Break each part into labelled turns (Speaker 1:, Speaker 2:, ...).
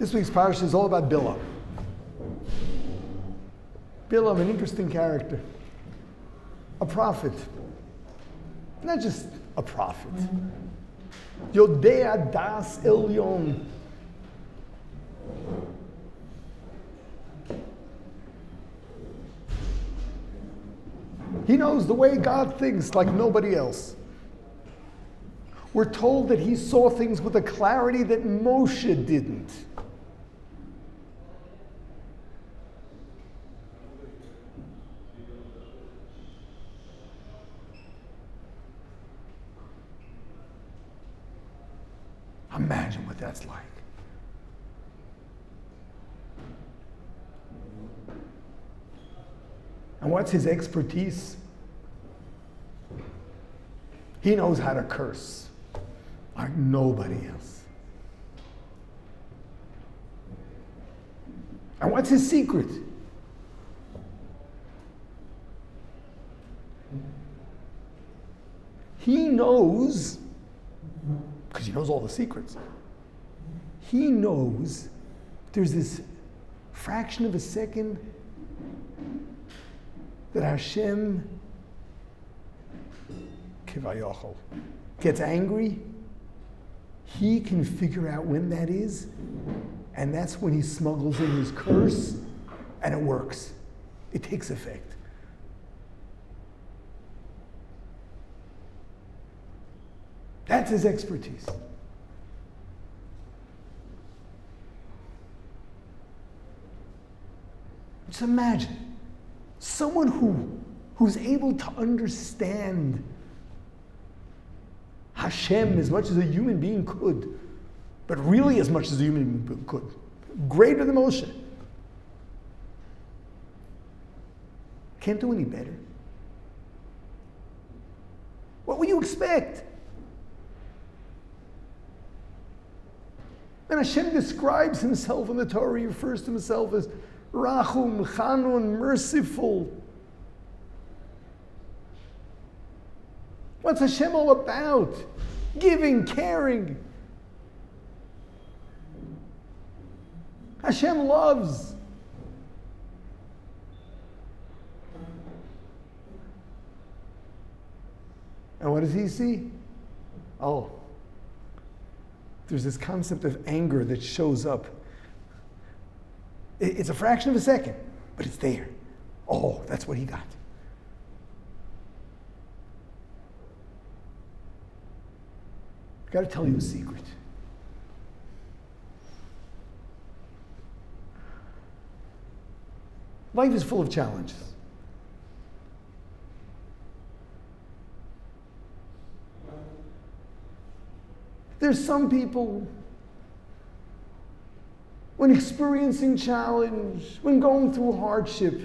Speaker 1: This week's parsha is all about Bilam. Bilam, an interesting character. A prophet. Not just a prophet. Yodea das Elyon. He knows the way God thinks like nobody else. We're told that he saw things with a clarity that Moshe didn't. Imagine what that's like. And what's his expertise? He knows how to curse like nobody else. And what's his secret? He knows, because he knows all the secrets, he knows there's this fraction of a second that Hashem Kivayochel gets angry. He can figure out when that is, and that's when he smuggles in his curse, and it works. It takes effect. That's his expertise. Just imagine someone who's able to understand Hashem as much as a human being could, but really as much as a human being could. Greater than Moshe. Can't do any better. What would you expect? And Hashem describes himself in the Torah. He refers to himself as Rachum, Chanun, merciful. What's Hashem all about? Giving, caring. Hashem loves. And what does he see? Oh, there's this concept of anger that shows up. It's a fraction of a second, but it's there. Oh, that's what he got. I've got to tell you a secret. Life is full of challenges. There's some people, when experiencing challenge, when going through hardship,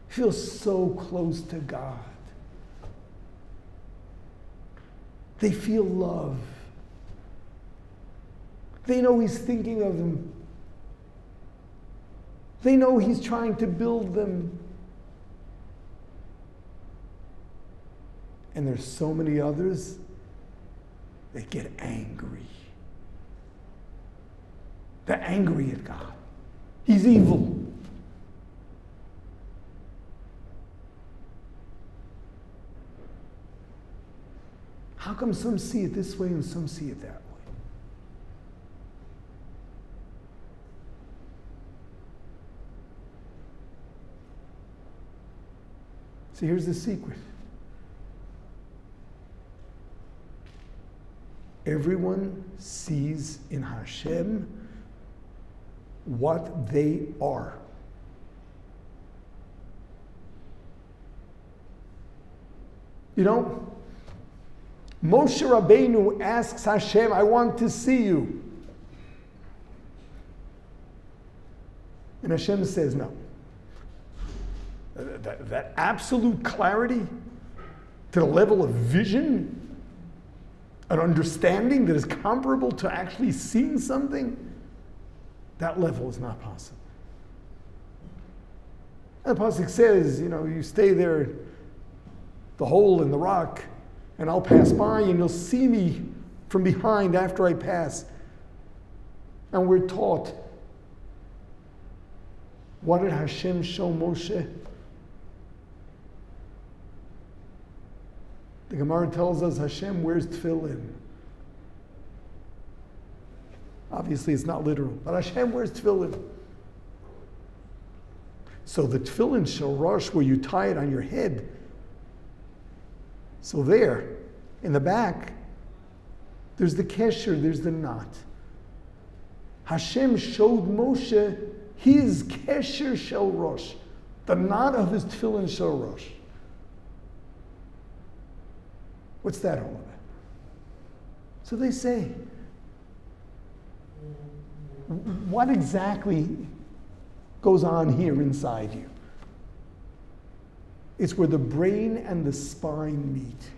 Speaker 1: feel so close to God. They feel love. They know he's thinking of them. They know he's trying to build them. And there's so many others that get angry. They're angry at God. He's evil. How come some see it this way and some see it that way? See, here's the secret. Everyone sees in Hashem what they are. You know, Moshe Rabbeinu asks Hashem, I want to see you. And Hashem says no. That absolute clarity to the level of vision, an understanding that is comparable to actually seeing something, that level is not possible. And the pasuk says, you know, you stay there, the hole in the rock, and I'll pass by and you'll see me from behind after I pass. And we're taught, what did Hashem show Moshe? The Gemara tells us Hashem wears tefillin. Obviously, it's not literal, but Hashem wears tefillin. So the tefillin shorosh, where you tie it on your head, so there, in the back, there's the kesher, there's the knot. Hashem showed Moshe his kesher shorosh, the knot of his tefillin shorosh. What's that all about? So they say, what exactly goes on here inside you? It's where the brain and the spine meet.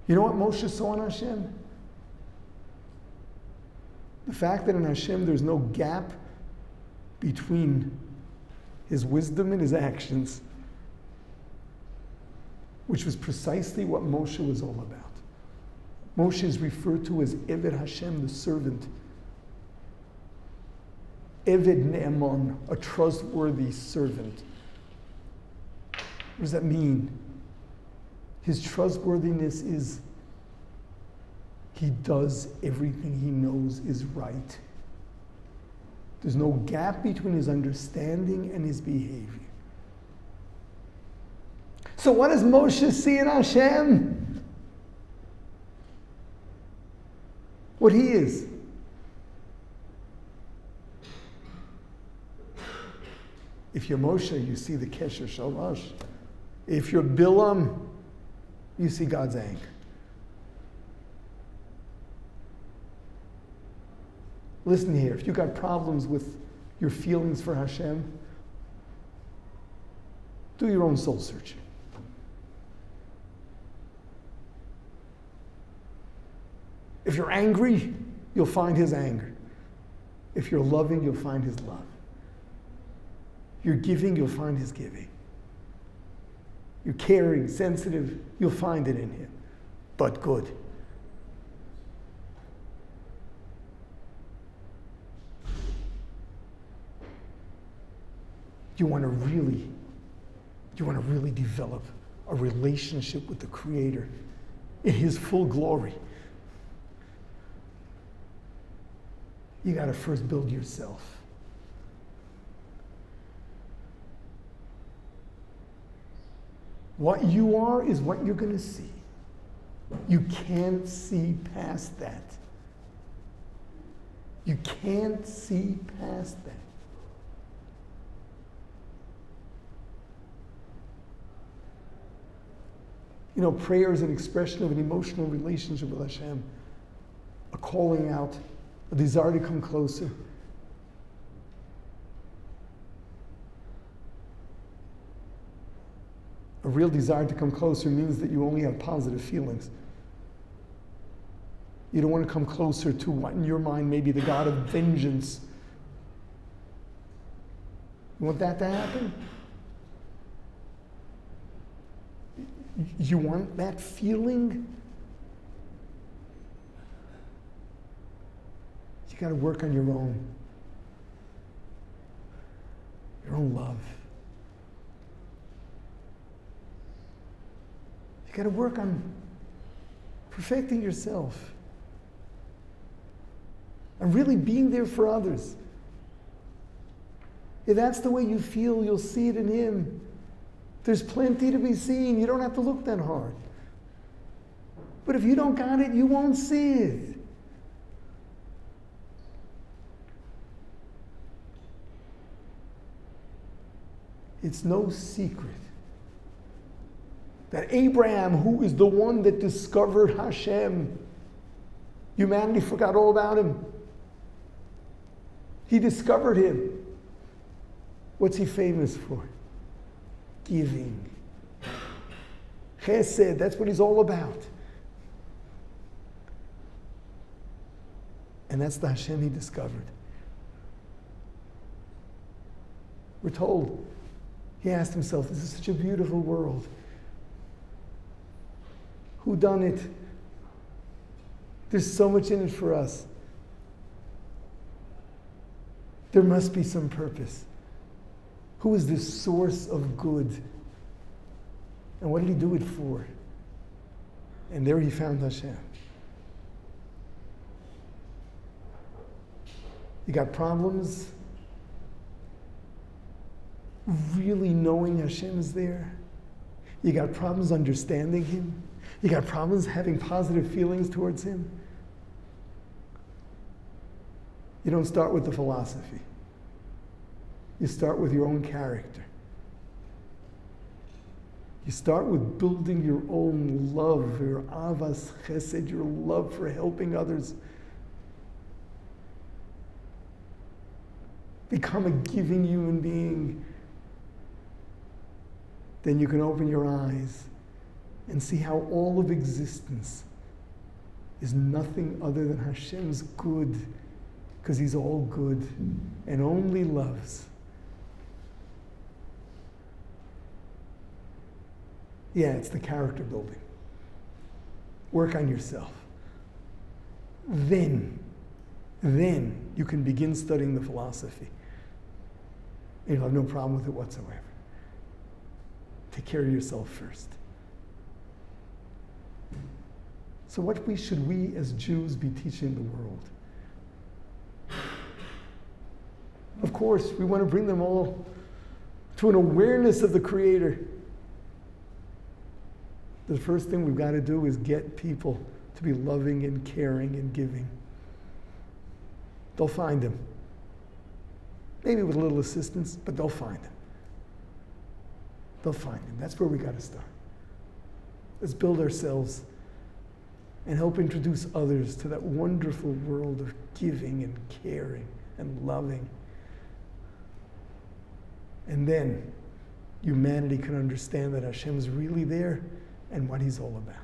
Speaker 1: You know what Moshe saw in Hashem? The fact that in Hashem there's no gap between his wisdom and his actions, which was precisely what Moshe was all about. Moshe is referred to as Eved Hashem, the servant. Eved Ne'eman, a trustworthy servant. What does that mean? His trustworthiness is he does everything he knows is right. There's no gap between his understanding and his behavior. So what does Moshe see in Hashem? What he is. If you're Moshe, you see the Kesher Shalosh. If you're Bilam, you see God's anger. Listen here, if you got problems with your feelings for Hashem, do your own soul searching. If you're angry, you'll find his anger. If you're loving, you'll find his love. You're giving, you'll find his giving. You're caring, sensitive, you'll find it in him, but good. You want to really develop a relationship with the Creator in his full glory. You got to first build yourself. What you are is what you're going to see. You can't see past that. You can't see past that. You know, prayer is an expression of an emotional relationship with Hashem, a calling out, a desire to come closer. A real desire to come closer means that you only have positive feelings. You don't want to come closer to what in your mind may be the God of vengeance. You want that to happen? You want that feeling? You got to work on your own love. You got to work on perfecting yourself and really being there for others. If that's the way you feel, you'll see it in him. There's plenty to be seen. You don't have to look that hard. But if you don't got it, you won't see it. It's no secret that Abraham, who is the one that discovered Hashem, humanity forgot all about him. He discovered him. What's he famous for? Giving. Chesed, that's what he's all about. And that's the Hashem he discovered. We're told, he asked himself, this is such a beautiful world. Who done it? There's so much in it for us. There must be some purpose. Who is the source of good? And what did he do it for? And there he found Hashem. You got problems? Really knowing Hashem is there? You got problems understanding Him? You got problems having positive feelings towards Him? You don't start with the philosophy. You start with your own character. You start with building your own love, your avas chesed, your love for helping others. Become a giving human being. Then you can open your eyes and see how all of existence is nothing other than Hashem's good, because He's all good and only loves. Yeah, it's the character building. Work on yourself. Then you can begin studying the philosophy. And you'll have no problem with it whatsoever. Take care of yourself first. So what should we as Jews be teaching the world? Of course, we want to bring them all to an awareness of the Creator. The first thing we've got to do is get people to be loving and caring and giving. They'll find Him. Maybe with a little assistance, but they'll find Him. They'll find Him. That's where we got to start. Let's build ourselves and help introduce others to that wonderful world of giving and caring and loving. And then humanity can understand that Hashem is really there and what He's all about.